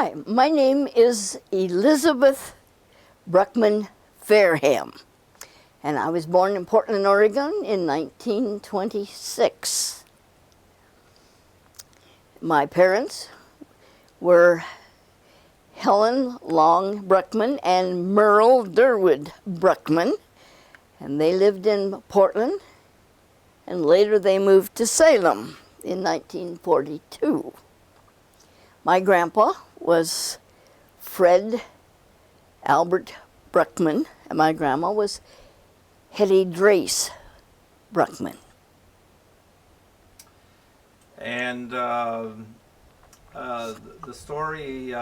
Hi, my name is Halseth Fairham, and I was born in Portland, Oregon in 1926. My parents were Helen Long Bruckman and Merle Bruckman, and they lived in Portland, and later they moved to Salem in 1942. My grandpa was Fred Albert Bruckman, and my grandma was Hetty Drace Bruckman. And the story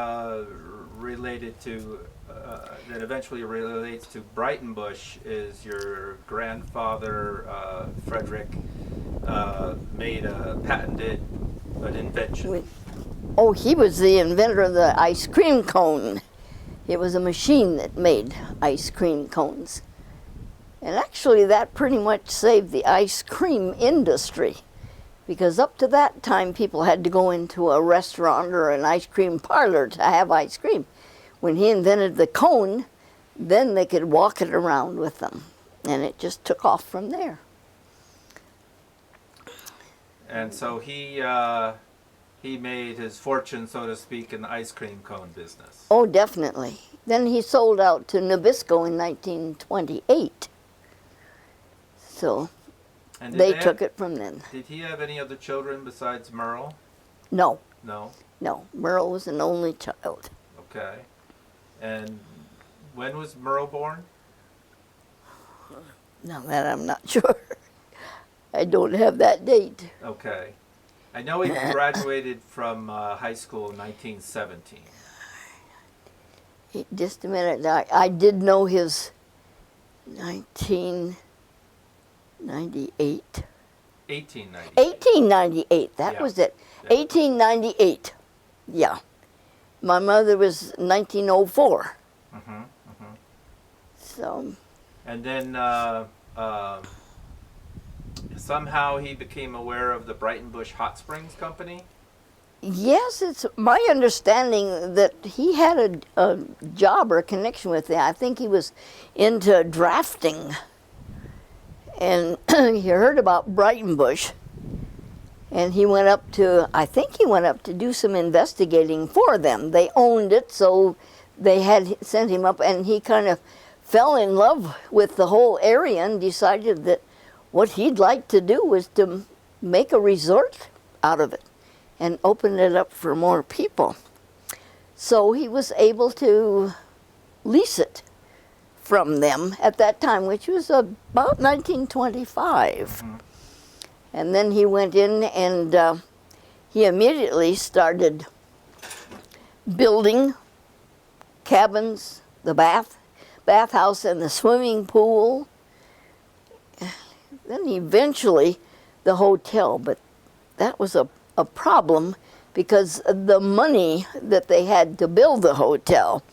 related to, that eventually relates to Breitenbush is your grandfather, Frederick, made a patented an invention. Oh, he was the inventor of the ice cream cone. It was a machine that made ice cream cones. And actually that pretty much saved the ice cream industry, because up to that time people had to go into a restaurant or an ice cream parlor to have ice cream. When he invented the cone, then they could walk it around with them, and it just took off from there. And so he made his fortune, so to speak, in the ice cream cone business. Oh, definitely. Then he sold out to Nabisco in 1928. So they took it from then. Did he have any other children besides Merle? No. No? No. Merle was an only child. Okay. And when was Merle born? Now that I'm not sure. I don't have that date. Okay. I know he graduated from high school in 1917. Just a minute. I did know his 1898. 1898. That was it. Yeah. 1898. Yeah. My mother was 1904. So. And then somehow he became aware of the Breitenbush Hot Springs Company? Yes, it's my understanding that he had a job or a connection with it. I think he was into drafting. And he heard about Breitenbush, and he went up to, I think he went up to do some investigating for them. They owned it, so they had sent him up, and he kind of fell in love with the whole area and decided that what he'd like to do was to make a resort out of it and open it up for more people. So he was able to lease it from them at that time, which was about 1925. And then he went in and he immediately started building cabins, the bathhouse and the swimming pool. Then eventually the hotel, but that was a problem because the money that they had to build the hotel,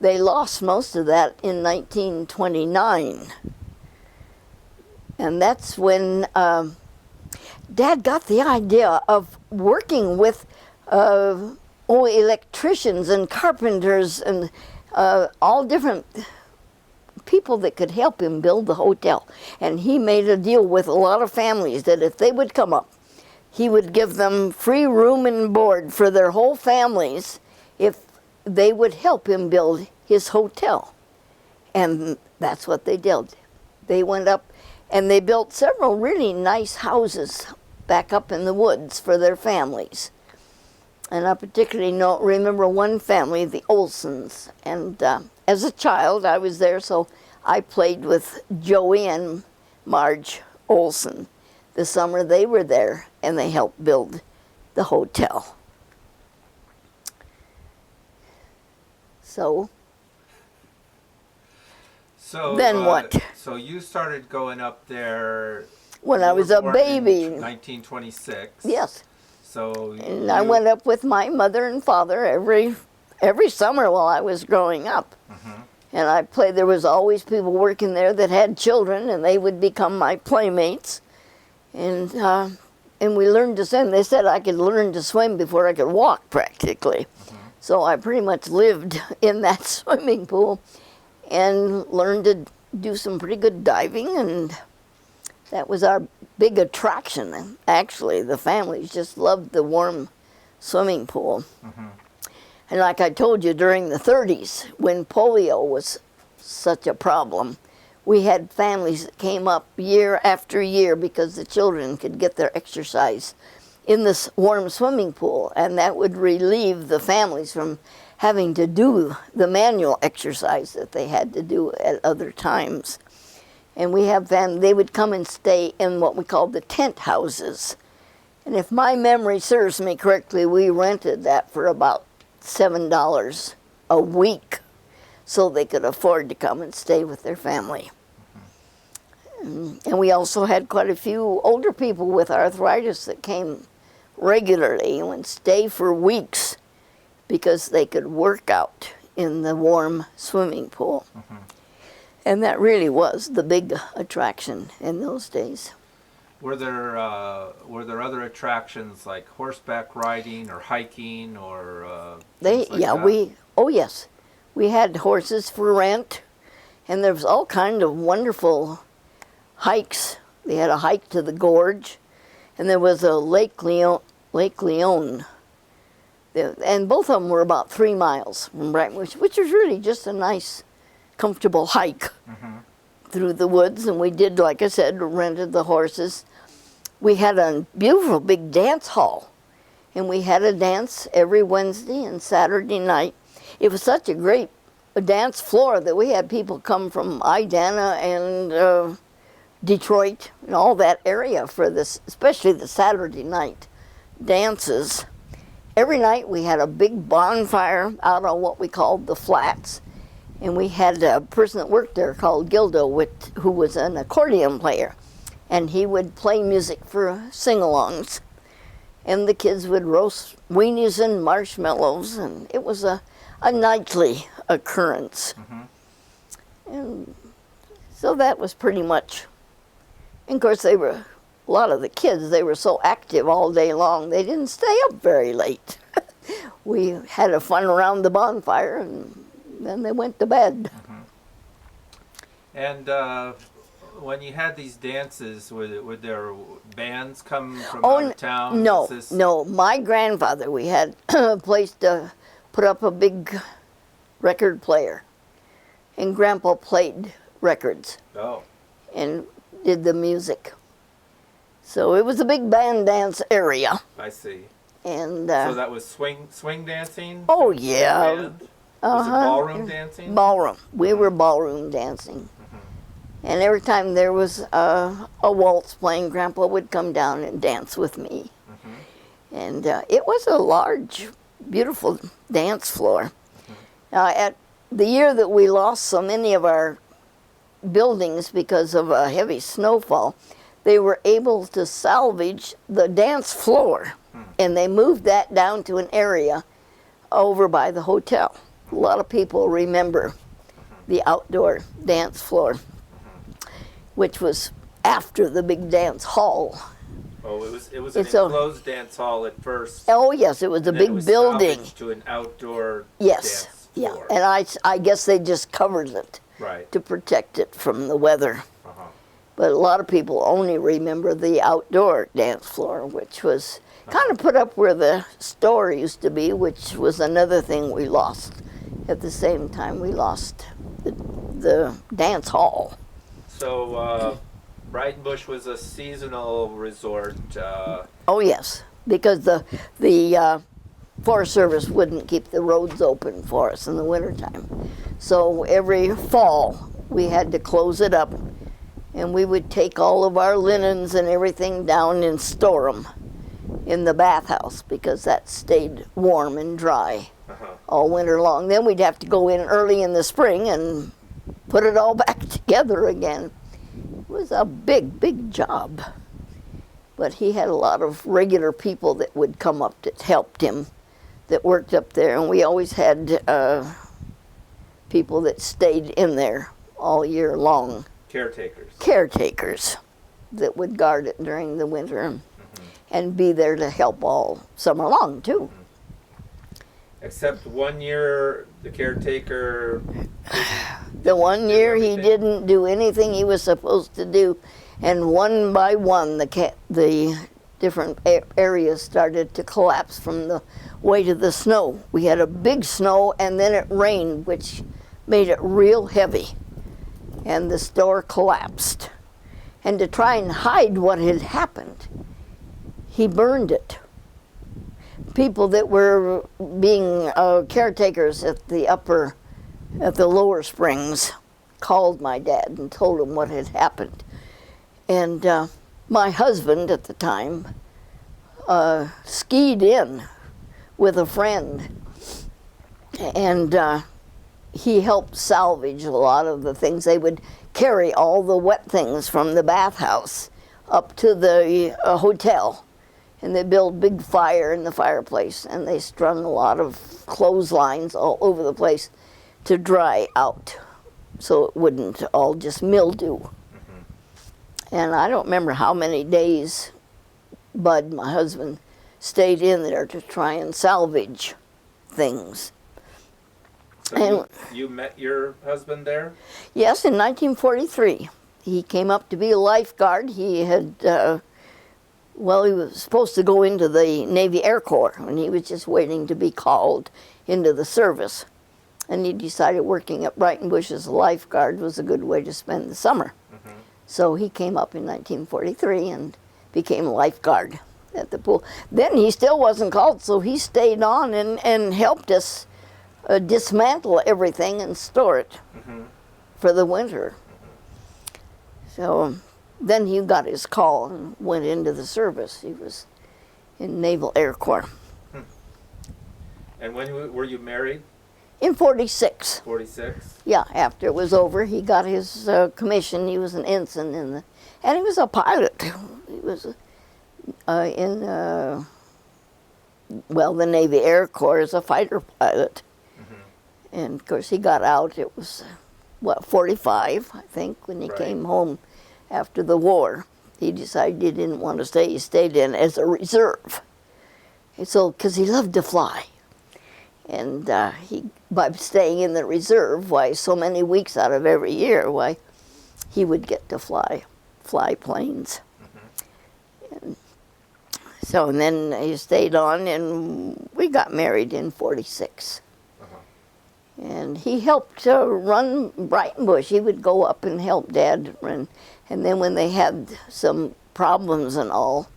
they lost most of that in 1929. And that's when Dad got the idea of working with electricians and carpenters and all different people that could help him build the hotel. And he made a deal with a lot of families that if they would come up, he would give them free room and board for their whole families if they would help him build his hotel. And that's what they did. They went up and they built several really nice houses back up in the woods for their families. And I particularly remember one family, the Olsons. And as a child, I was there, so I played with Joey and Marge Olson. The summer they were there, and they helped build the hotel. So then what? So you started going up there when I was a baby. 1926. Yes. So and I went up with my mother and father every summer while I was growing up. And I played. There was always people working there that had children, and they would become my playmates. And we learned to swim. They said I could learn to swim before I could walk, practically. So I pretty much lived in that swimming pool and learned to do some pretty good diving, and that was our big attraction. Actually, the families just loved the warm swimming pool. Mm-hmm. And like I told you, during the 30s, when polio was such a problem, we had families that came up year after year because the children could get their exercise in this warm swimming pool, and that would relieve the families from having to do the manual exercise that they had to do at other times. And we have them, they would come and stay in what we called the tent houses. And if my memory serves me correctly, we rented that for about $7 a week so they could afford to come and stay with their family. And we also had quite a few older people with arthritis that came regularly and would stay for weeks because they could work out in the warm swimming pool. Mm-hmm. And that really was the big attraction in those days. Were there other attractions like horseback riding or hiking or things like that? Oh yes, we had horses for rent, and there was all kind of wonderful hikes. They had a hike to the gorge, and there was a Lake Leon, and both of them were about 3 miles from Breitenbush, which was really just a nice, comfortable hike through the woods. And we did, like I said, rented the horses. We had a beautiful big dance hall, and we had a dance every Wednesday and Saturday night. It was such a great dance floor that we had people come from Idana and Detroit and all that area for this, especially the Saturday night dances. Every night we had a big bonfire out on what we called the flats, and we had a person that worked there called Gildo, who was an accordion player, and he would play music for sing-alongs, and the kids would roast weenies and marshmallows, and it was a nightly occurrence. And so that was pretty much, and of course a lot of the kids, they were so active all day long, they didn't stay up very late. We had a fun around the bonfire, and then they went to bed. And when you had these dances, would there bands come from Oh, out of town? no. My grandfather, we had a place to put up a big record player, and Grandpa played records Oh, and did the music. So it was a big band dance area. I see. And So that was swing dancing? oh yeah, Band? Was it ballroom dancing? ballroom. We were ballroom dancing. And every time there was a waltz playing, Grandpa would come down and dance with me. And it was a large, beautiful dance floor. At the year that we lost so many of our buildings because of a heavy snowfall, they were able to salvage the dance floor, and they moved that down to an area over by the hotel. A lot of people remember the outdoor dance floor, which was after the big dance hall. Oh, it was an enclosed dance hall at first. Oh yes, it was a and big then it was building. salvaged to an outdoor Yes, dance yeah, floor. and I guess they just covered it Right. to protect it from the weather. But a lot of people only remember the outdoor dance floor, which was kind of put up where the store used to be, which was another thing we lost. At the same time, we lost the dance hall. So Breitenbush was a seasonal resort. Oh yes, because the Forest Service wouldn't keep the roads open for us in the wintertime. So every fall we had to close it up, and we would take all of our linens and everything down and store them in the bathhouse because that stayed warm and dry all winter long. Then we'd have to go in early in the spring and put it all back together again. It was a big, big job. But he had a lot of regular people that would come up that helped him, that worked up there, and we always had people that stayed in there all year long. Caretakers that would guard it during the winter and be there to help all summer long too. Except 1 year, the caretaker. The 1 year he everything? didn't do anything he was supposed to do, and one by one the different areas started to collapse from the weight of the snow. We had a big snow, and then it rained, which made it real heavy, and the store collapsed. And to try and hide what had happened, he burned it. People that were being caretakers at the lower springs called my dad and told him what had happened. And my husband at the time skied in with a friend, and he helped salvage a lot of the things. They would carry all the wet things from the bathhouse up to the hotel, and they built big fire in the fireplace, and they strung a lot of clotheslines all over the place to dry out so it wouldn't all just mildew. And I don't remember how many days Bud, my husband, stayed in there to try and salvage things. So And you met your husband there? yes, in 1943, he came up to be a lifeguard. He had, he was supposed to go into the Navy Air Corps, and he was just waiting to be called into the service. And he decided working at Breitenbush as a lifeguard was a good way to spend the summer. So he came up in 1943 and became a lifeguard at the pool. Then he still wasn't called, so he stayed on and helped us dismantle everything and store it for the winter. So then he got his call and went into the service. He was in Naval Air Corps. And when were you married? In 46. 46? Yeah, after it was over, he got his commission. He was an ensign and he was a pilot. He was in the Navy Air Corps as a fighter pilot. And of course he got out, it was, 45, I think, when he came home after the war. He decided he didn't want to stay. He stayed in as a reserve. And so, because he loved to fly. And by staying in the reserve, so many weeks out of every year, he would get to fly planes. And so, and then he stayed on, and we got married in 46. And he helped run Breitenbush. He would go up and help Dad run. And then when they had some problems and all,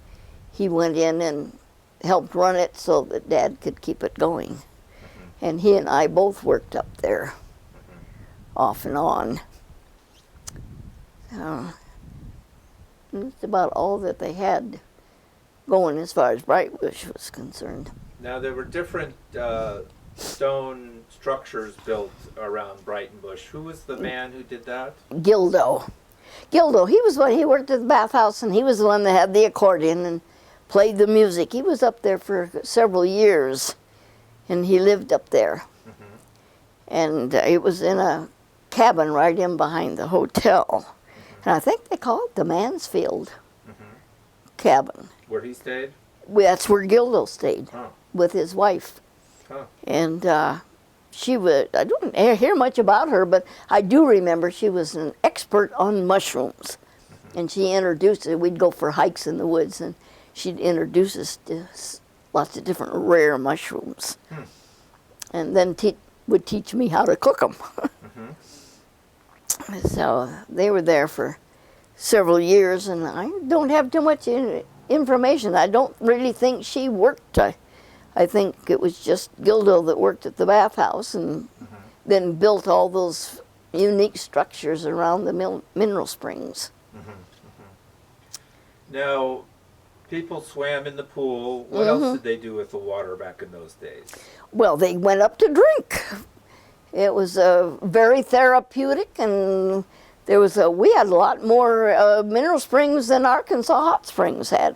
he went in and helped run it so that Dad could keep it going. And he and I both worked up there, off and on. That's about all that they had going as far as Breitenbush was concerned. Now there were different stone structures built around Breitenbush. Who was the man who did that? Gildo, he worked at the bathhouse, and he was the one that had the accordion and played the music. He was up there for several years, and he lived up there. And it was in a cabin right in behind the hotel. And I think they call it the Mansfield cabin. Where he stayed? That's where Gildo stayed with his wife. And I don't hear much about her, but I do remember she was an expert on mushrooms. And she introduced us, we'd go for hikes in the woods, and she'd introduce us to lots of different rare mushrooms. And then would teach me how to cook them. So they were there for several years, and I don't have too much information. I don't really think she worked. I think it was just Gildo that worked at the bathhouse and then built all those unique structures around the mineral springs. Now, people swam in the pool. What else did they do with the water back in those days? Well, they went up to drink. It was very therapeutic, and we had a lot more mineral springs than Arkansas hot springs had.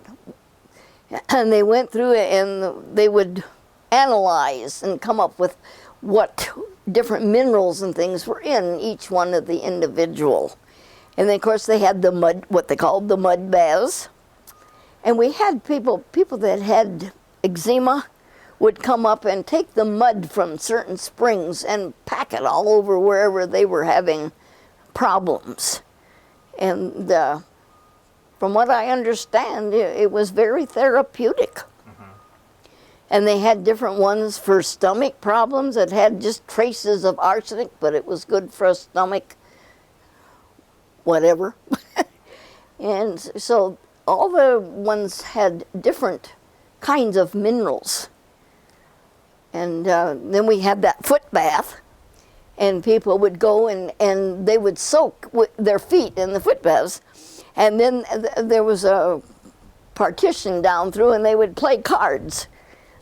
And they went through it, and they would analyze and come up with what different minerals and things were in each one of the individual. And then, of course, they had the mud, what they called the mud baths. And we had people that had eczema would come up and take the mud from certain springs and pack it all over wherever they were having problems. And from what I understand, it was very therapeutic. And they had different ones for stomach problems that had just traces of arsenic, but it was good for a stomach, whatever. And so all the ones had different kinds of minerals. And then we had that foot bath, and people would go and they would soak their feet in the foot baths. And then there was a partition down through, and they would play cards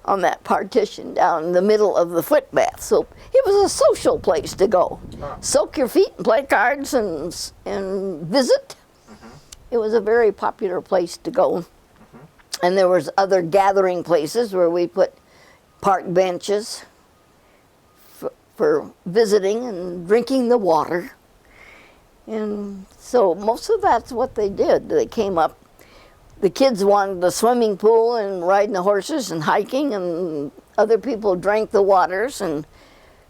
on that partition down the middle of the foot bath. So it was a social place to go. Soak your feet and play cards and visit. It was a very popular place to go. And there was other gathering places where we put park benches for visiting and drinking the water. And so most of that's what they did. They came up. The kids wanted the swimming pool and riding the horses and hiking, and other people drank the waters and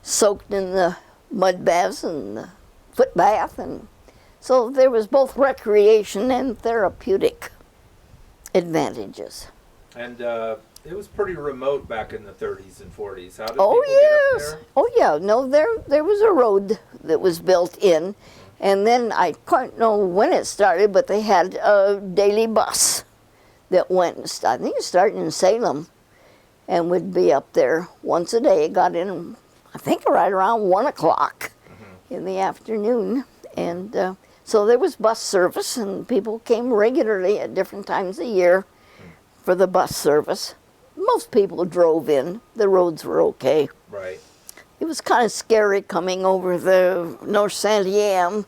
soaked in the mud baths and the foot bath. And so there was both recreation and therapeutic advantages. And it was pretty remote back in the 30s and 40s. How did Oh, people get yes. up there? Oh, yeah. No, there was a road that was built in. And then I can't know when it started, but they had a daily bus that went, I think it started in Salem, and would be up there once a day. It got in, I think, right around 1 o'clock in the afternoon. And so there was bus service, and people came regularly at different times of year for the bus service. Most people drove in. The roads were okay. Right. It was kind of scary coming over the North Santiam.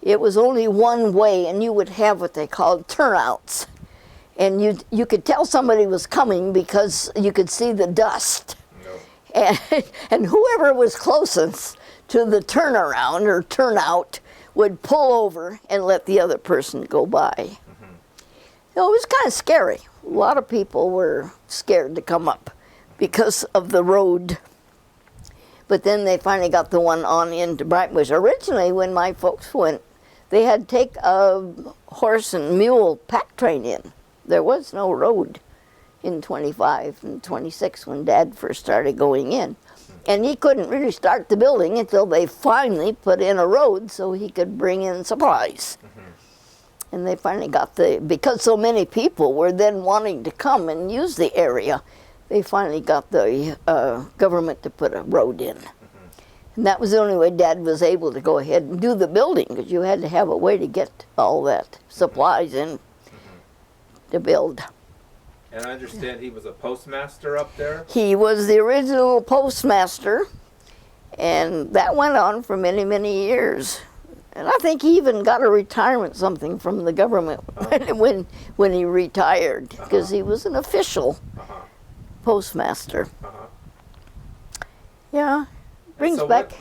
It was only one way, and you would have what they called turnouts. And you could tell somebody was coming because you could see the dust. No. And whoever was closest to the turnaround or turnout would pull over and let the other person go by. So it was kind of scary. A lot of people were scared to come up because of the road. But then they finally got the one on into Breitenbush. Originally, when my folks went, they had to take a horse and mule pack train in. There was no road in 25 and 26 when Dad first started going in. And he couldn't really start the building until they finally put in a road so he could bring in supplies. And they finally got because so many people were then wanting to come and use the area, they finally got the government to put a road in. And that was the only way Dad was able to go ahead and do the building, because you had to have a way to get all that supplies in to build. And I understand he was a postmaster up there? He was the original postmaster, and that went on for many, many years. And I think he even got a retirement something from the government when he retired, because he was an official postmaster. Yeah, brings so back.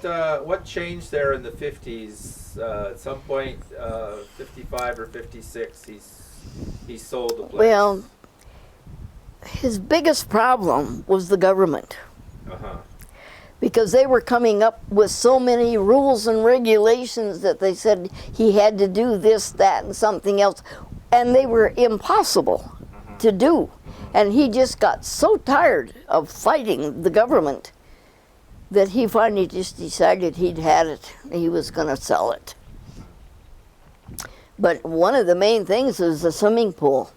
What changed there in the 50s? At some point, 55 or 56, he sold the place. Well, his biggest problem was the government. Because they were coming up with so many rules and regulations that they said he had to do this, that, and something else. And they were impossible to do. And he just got so tired of fighting the government that he finally just decided he'd had it. He was going to sell it. But one of the main things was the swimming pool.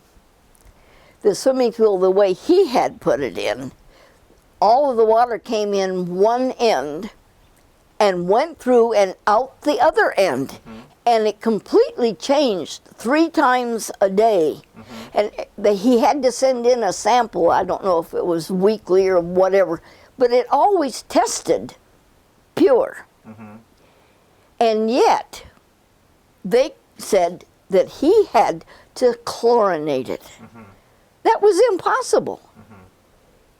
The swimming pool, the way he had put it in, all of the water came in one end and went through and out the other end. And it completely changed 3 times a day. And he had to send in a sample. I don't know if it was weekly or whatever, but it always tested pure. And yet, they said that he had to chlorinate it. That was impossible.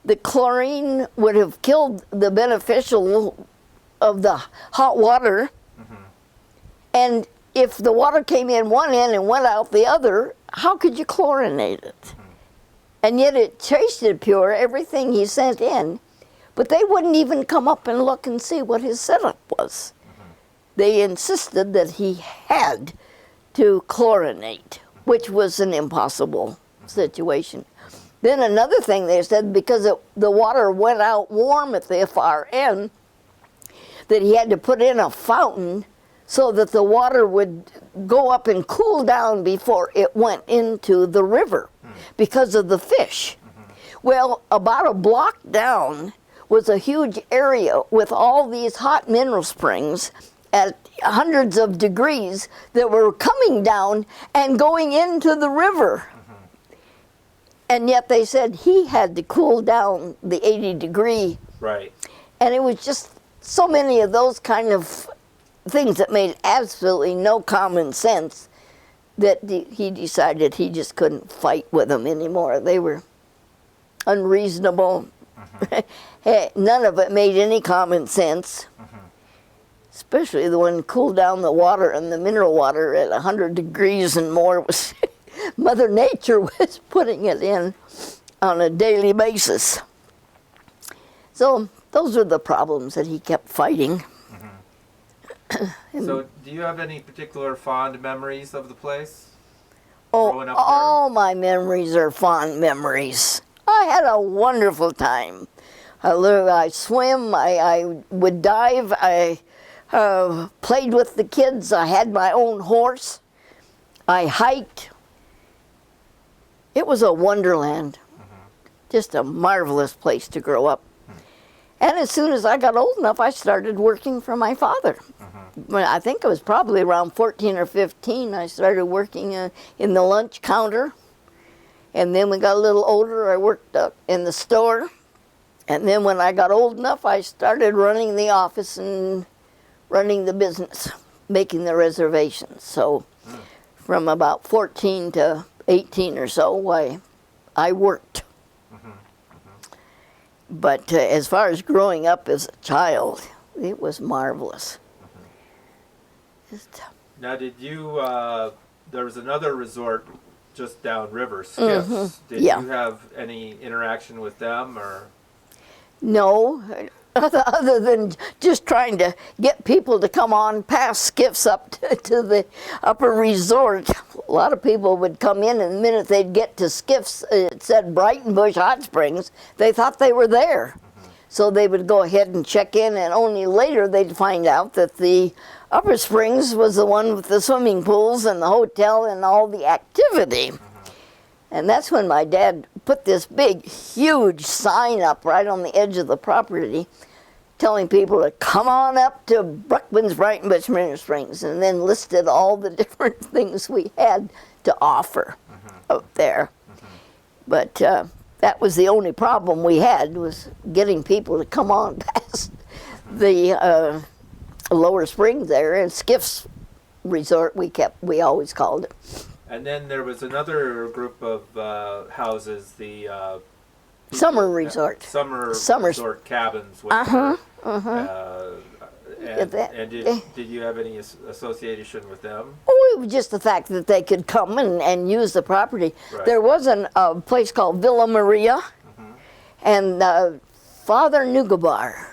The chlorine would have killed the beneficial of the hot water. And if the water came in one end and went out the other, how could you chlorinate it? And yet it tasted pure, everything he sent in. But they wouldn't even come up and look and see what his setup was. They insisted that he had to chlorinate, which was an impossible situation. Then another thing they said, because the water went out warm at the far end, that he had to put in a fountain so that the water would go up and cool down before it went into the river because of the fish. Well, about a block down was a huge area with all these hot mineral springs at hundreds of degrees that were coming down and going into the river. And yet they said he had to cool down the 80-degree. Right. And it was just so many of those kind of things that made absolutely no common sense that he decided he just couldn't fight with them anymore. They were unreasonable. Hey, none of it made any common sense. Especially the one cooled down the water, and the mineral water at 100 degrees and more was Mother Nature was putting it in on a daily basis. So those were the problems that he kept fighting. So do you have any particular fond memories of the place? Oh, Growing up there? all my memories are fond memories. I had a wonderful time. I swim, I would dive, I played with the kids, I had my own horse, I hiked. It was a wonderland, just a marvelous place to grow up. And as soon as I got old enough, I started working for my father. When I think it was probably around 14 or 15, I started working in the lunch counter. And then we got a little older, I worked in the store. And then when I got old enough, I started running the office and running the business, making the reservations. So from about 14 to 18 or so, I worked. But as far as growing up as a child, it was marvelous. Now, did you, there was another resort just downriver, Skiffs. Did you have any interaction with them, or? No, other than just trying to get people to come on past Skiffs up to the upper resort. A lot of people would come in, and the minute they'd get to Skiffs, it said Breitenbush Hot Springs, they thought they were there. So they would go ahead and check in, and only later they'd find out that the Upper Springs was the one with the swimming pools and the hotel and all the activity. And that's when my dad put this big, huge sign up right on the edge of the property telling people to come on up to Bruckman's Breitenbush Mineral Springs, and then listed all the different things we had to offer up there. But that was the only problem we had, was getting people to come on past the lower springs there, and Skiffs Resort we always called it. And then there was another group of houses, the Summer resort. Summer resort cabins. Which and did you have any association with them? Oh, it was just the fact that they could come and use the property. Right. There was a place called Villa Maria, and Father Nugabar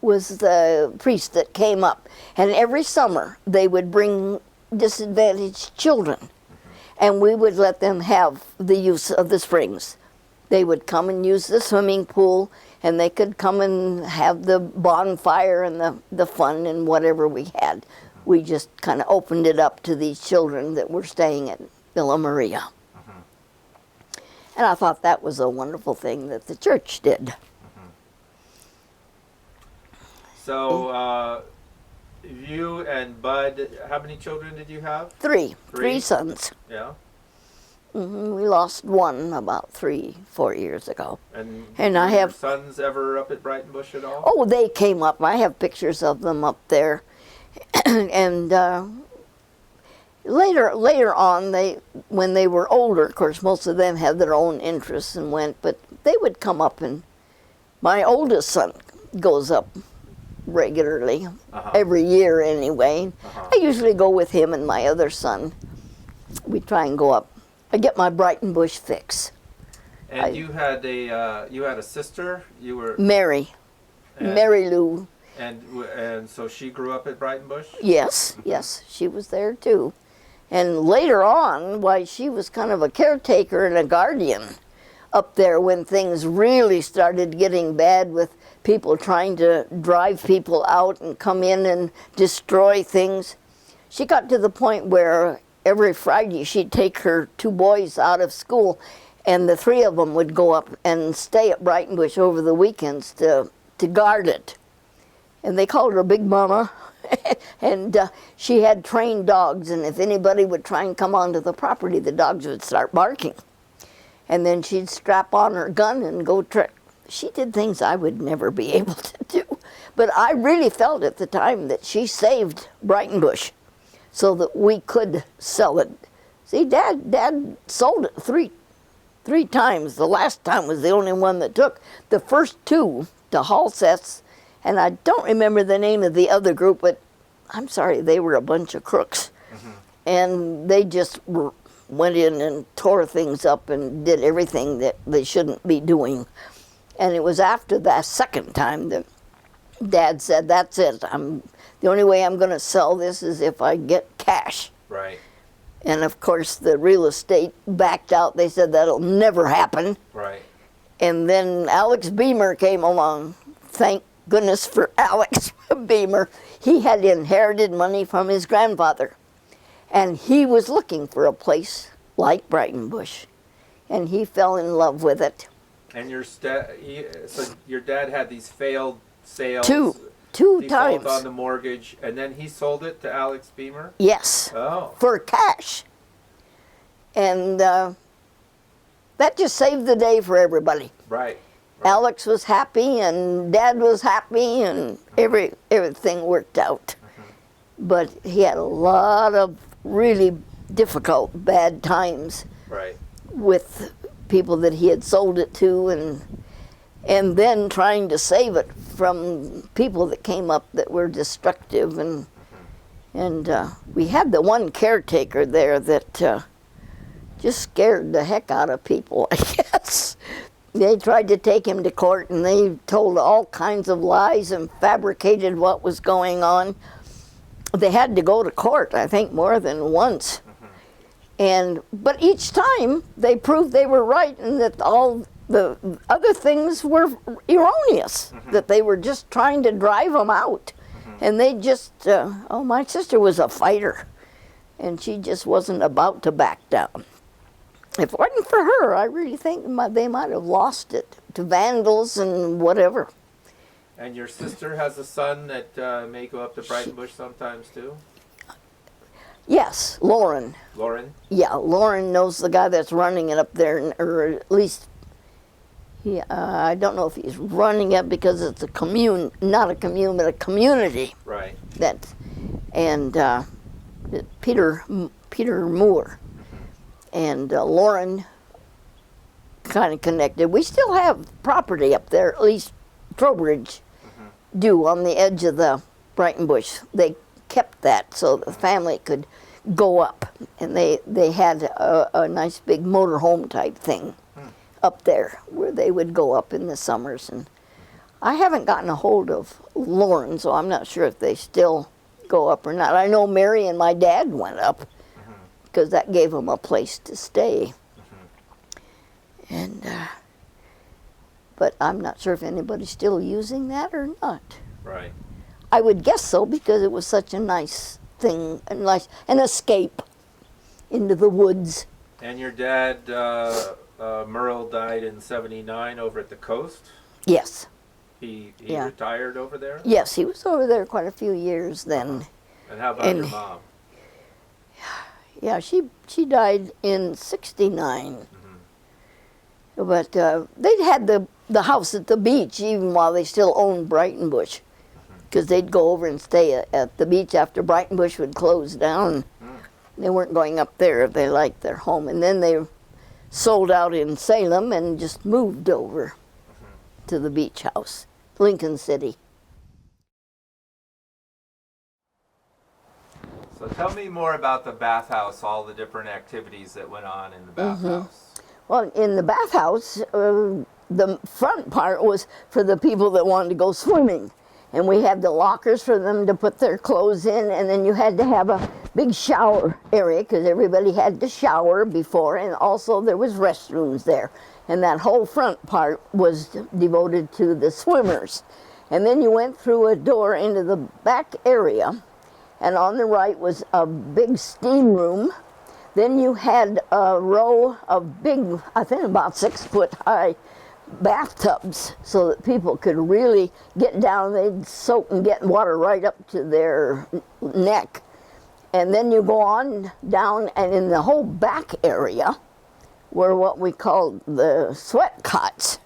was the priest that came up. And every summer they would bring disadvantaged children, and we would let them have the use of the springs. They would come and use the swimming pool, and they could come and have the bonfire and the fun and whatever we had. We just kind of opened it up to these children that were staying at Villa Maria. And I thought that was a wonderful thing that the church did. So you and Bud, how many children did you have? Three sons. Yeah. We lost one about 3-4 years ago. And I have sons ever up at Breitenbush at all? Oh, they came up. I have pictures of them up there. And later on, when they were older, of course, most of them had their own interests and went, but they would come up, and my oldest son goes up regularly, every year anyway. I usually go with him and my other son. We try and go up. I get my Breitenbush fix. And you had a sister. You were Mary, and, Mary Lou. And so she grew up at Breitenbush? Yes, yes, she was there too. And later on, why, she was kind of a caretaker and a guardian up there when things really started getting bad with people trying to drive people out and come in and destroy things. She got to the point where every Friday she'd take her 2 boys out of school, and the 3 of them would go up and stay at Breitenbush over the weekends to guard it. And they called her Big Mama. And she had trained dogs, and if anybody would try and come onto the property, the dogs would start barking. And then she'd strap on her gun and go she did things I would never be able to do. But I really felt at the time that she saved Breitenbush so that we could sell it. See, Dad sold it three times. The last time was the only one that took. The first 2 to Halseth's, and I don't remember the name of the other group, but I'm sorry, they were a bunch of crooks. And they just went in and tore things up and did everything that they shouldn't be doing. And it was after that second time that Dad said, that's it. The only way I'm going to sell this is if I get cash. Right. And of course, the real estate backed out. They said that'll never happen. Right. And then Alex Beamer came along. Thank goodness for Alex Beamer. He had inherited money from his grandfather. And he was looking for a place like Breitenbush. And he fell in love with it. And so your dad had these failed sales. Two times. Default on the mortgage, and then he sold it to Alex Beamer? Yes. Oh. For cash. And that just saved the day for everybody. Right. Alex was happy, and Dad was happy, and everything worked out. But he had a lot of really difficult, bad times. Right. With people that he had sold it to, and then trying to save it from people that came up that were destructive. And we had the one caretaker there that just scared the heck out of people, I guess. They tried to take him to court, and they told all kinds of lies and fabricated what was going on. They had to go to court, I think, more than once. But each time they proved they were right, and that all the other things were erroneous, that they were just trying to drive them out. And they just, my sister was a fighter, and she just wasn't about to back down. If it wasn't for her, I really think they might have lost it to vandals and whatever. And your sister has a son that may go up to Breitenbush sometimes too? Yes, Lauren. Lauren? Yeah, Lauren knows the guy that's running it up there, or at least, I don't know if he's running it because it's a commune, not a commune, but a community. Right. And Peter Moore. And Lauren kind of connected. We still have property up there, at least Trowbridge do, on the edge of the Breitenbush. They kept that so the family could go up, and they had a nice big motorhome type thing up there where they would go up in the summers. And I haven't gotten a hold of Lauren, so I'm not sure if they still go up or not. I know Mary and my dad went up because that gave them a place to stay. And but I'm not sure if anybody's still using that or not. Right. I would guess so, because it was such a nice thing, an escape into the woods. And your dad, Merle, died in '79 over at the coast? Yes. He retired over there? Yes, he was over there quite a few years then. And how about your mom? Yeah, she died in '69. But they'd had the house at the beach even while they still owned Breitenbush, because they'd go over and stay at the beach after Breitenbush would close down. They weren't going up there. They liked their home. And then they sold out in Salem and just moved over to the beach house, Lincoln City. So tell me more about the bathhouse, all the different activities that went on in the bathhouse. Well, in the bathhouse, the front part was for the people that wanted to go swimming. And we had the lockers for them to put their clothes in, and then you had to have a big shower area because everybody had to shower before, and also there was restrooms there. And that whole front part was devoted to the swimmers. And then you went through a door into the back area, and on the right was a big steam room. Then you had a row of big, I think about 6 foot high bathtubs so that people could really get down. They'd soak and get water right up to their neck. And then you go on down, and in the whole back area were what we called the sweat cots.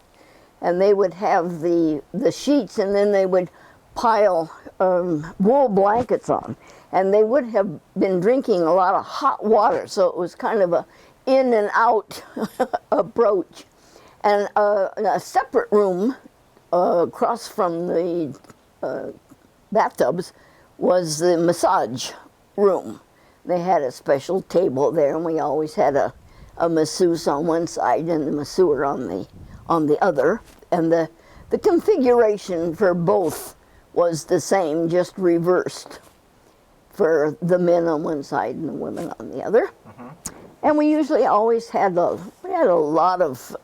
And they would have the sheets, and then they would pile wool blankets on. And they would have been drinking a lot of hot water, so it was kind of a in and out approach. And a separate room across from the bathtubs was the massage room. They had a special table there, and we always had a masseuse on one side and the masseur on the other. And the configuration for both was the same, just reversed, for the men on one side and the women on the other. Mm-hmm. And we usually always had a lot of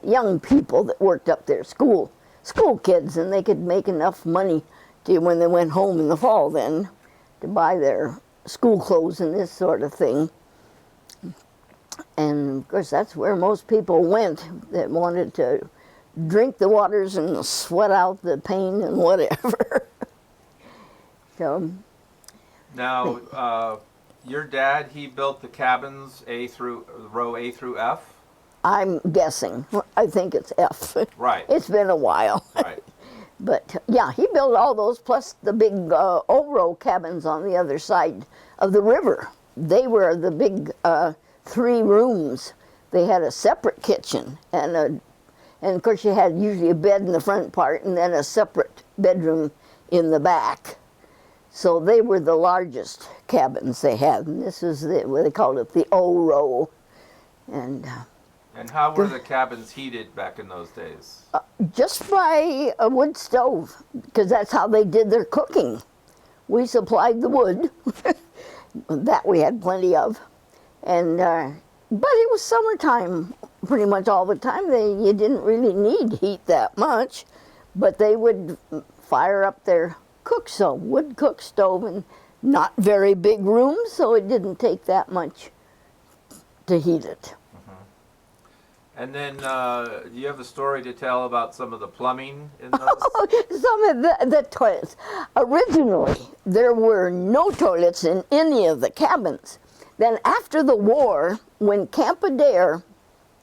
young people that worked up there, school kids, and they could make enough money to, when they went home in the fall then, to buy their school clothes and this sort of thing. And of course that's where most people went that wanted to drink the waters and sweat out the pain and whatever. So. Now, your dad, he built the cabins row A through F? I'm guessing. I think it's F. Right. It's been a while. Right. But yeah, he built all those, plus the big O-row cabins on the other side of the river. They were the big 3 rooms. They had a separate kitchen, and of course you had usually a bed in the front part and then a separate bedroom in the back. So they were the largest cabins they had, and this is what they called it, the O-row. And how were the cabins heated back in those days? Just by a wood stove, because that's how they did their cooking. We supplied the wood, that we had plenty of, and but it was summertime pretty much all the time. You didn't really need heat that much, but they would fire up their wood cook stove, and not very big rooms, so it didn't take that much to heat it. Mm-hmm. And then do you have a story to tell about some of the plumbing in those? Some of the toilets. Originally, there were no toilets in any of the cabins. Then after the war, when Camp Adair,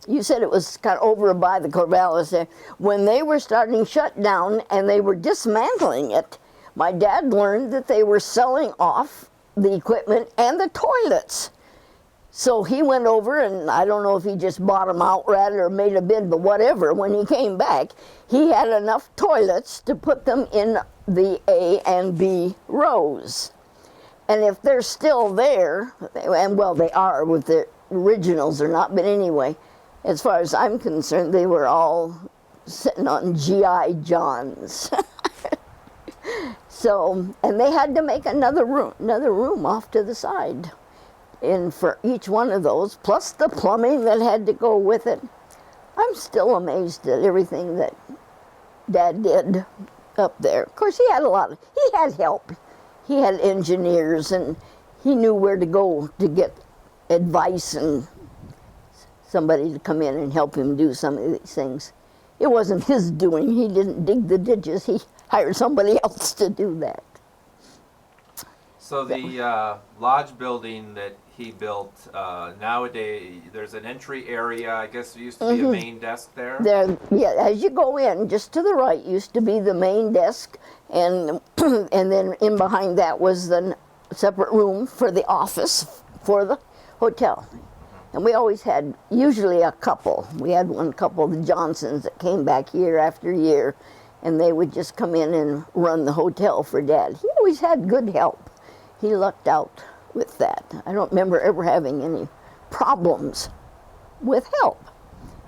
you said it was kind of over by the Corvallis there, when they were starting shut down and they were dismantling it, my dad learned that they were selling off the equipment and the toilets. So he went over, and I don't know if he just bought them outright or made a bid, but whatever. When he came back, he had enough toilets to put them in the A and B rows. And if they're still there, and well, they are with the originals or not, but anyway, as far as I'm concerned, they were all sitting on G.I. Johns. So, and they had to make another room off to the side, and for each one of those, plus the plumbing that had to go with it. I'm still amazed at everything that Dad did up there. Of course, he had help. He had engineers, and he knew where to go to get advice and somebody to come in and help him do some of these things. It wasn't his doing. He didn't dig the ditches. He hired somebody else to do that. So the lodge building that he built, nowadays there's an entry area. I guess there used to be a main desk there? Yeah, as you go in, just to the right used to be the main desk, and and then in behind that was the separate room for the office for the hotel. And we always had usually a couple. We had one couple, the Johnsons, that came back year after year, and they would just come in and run the hotel for Dad. He always had good help. He lucked out with that. I don't remember ever having any problems with help.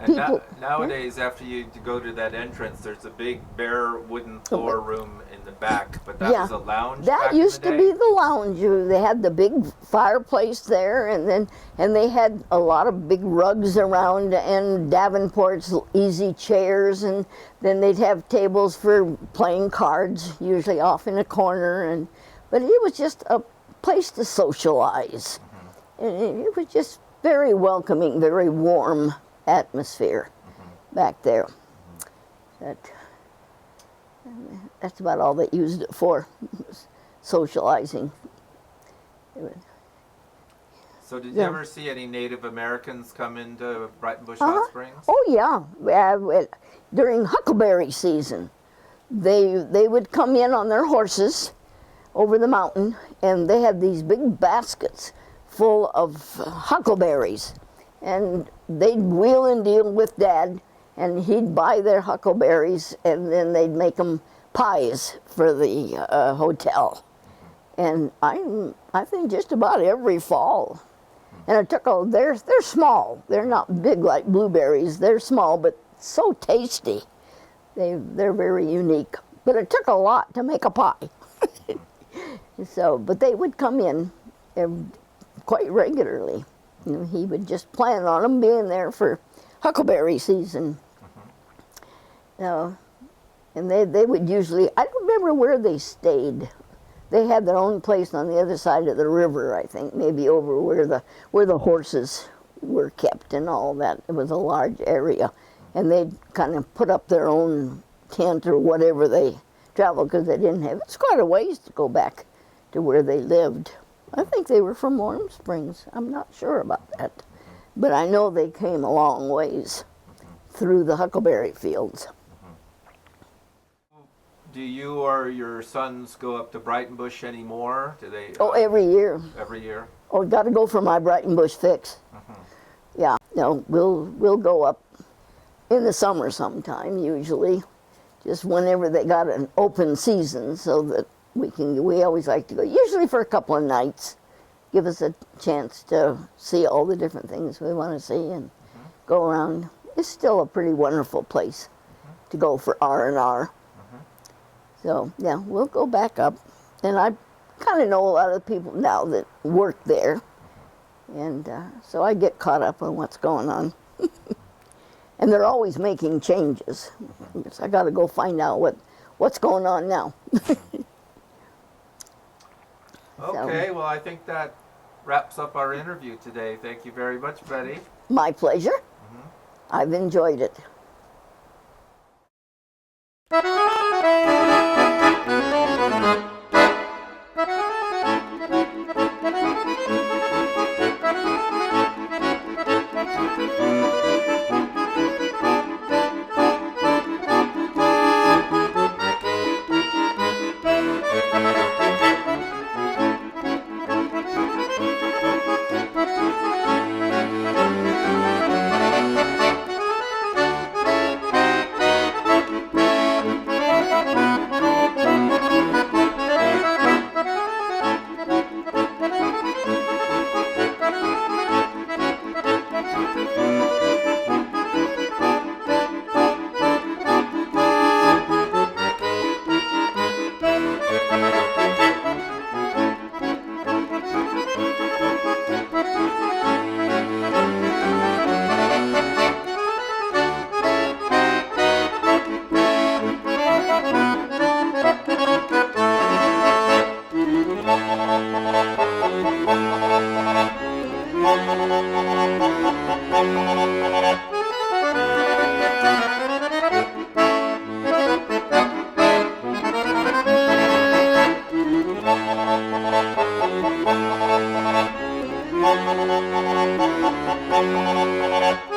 And people. nowadays, after you go to that entrance, there's a big bare wooden floor room in the back, but that was a lounge. That back used in the to day? be the lounge. They had the big fireplace there, and they had a lot of big rugs around and Davenport's easy chairs, and then they'd have tables for playing cards, usually off in a corner. But it was just a place to socialize, and it was just very welcoming, very warm atmosphere back there. That's about all they used it for, socializing. So did you ever see any Native Americans come into Breitenbush Hot Springs? Oh yeah, during huckleberry season, they would come in on their horses over the mountain, and they had these big baskets full of huckleberries, and they'd wheel and deal with Dad, and he'd buy their huckleberries, and then they'd make them pies for the hotel. And I think just about every fall. And it took they're small. They're not big like blueberries. They're small, but so tasty. They're very unique. But it took a lot to make a pie. But they would come in quite regularly. He would just plan on them being there for huckleberry season. And they would usually, I don't remember where they stayed. They had their own place on the other side of the river, I think, maybe over where the horses were kept and all that. It was a large area. And they'd kind of put up their own tent or whatever they traveled, because they didn't have, it's quite a ways to go back to where they lived. I think they were from Warm Springs. I'm not sure about that. But I know they came a long ways through the huckleberry fields. Do you or your sons go up to Breitenbush anymore? Do they? Oh, every year. Every year? Oh, got to go for my Breitenbush fix. Yeah, no, we'll go up in the summer sometime, usually. Just whenever they got an open season, so that we always like to go, usually for a couple of nights. Give us a chance to see all the different things we want to see and go around. It's still a pretty wonderful place to go for R&R. So, yeah, we'll go back up. And I kind of know a lot of the people now that work there. And so I get caught up on what's going on. And they're always making changes. So I got to go find out what's going on now. Okay, well, I think that wraps up our interview today. Thank you very much, Betty. My pleasure. I've enjoyed it. Thank you.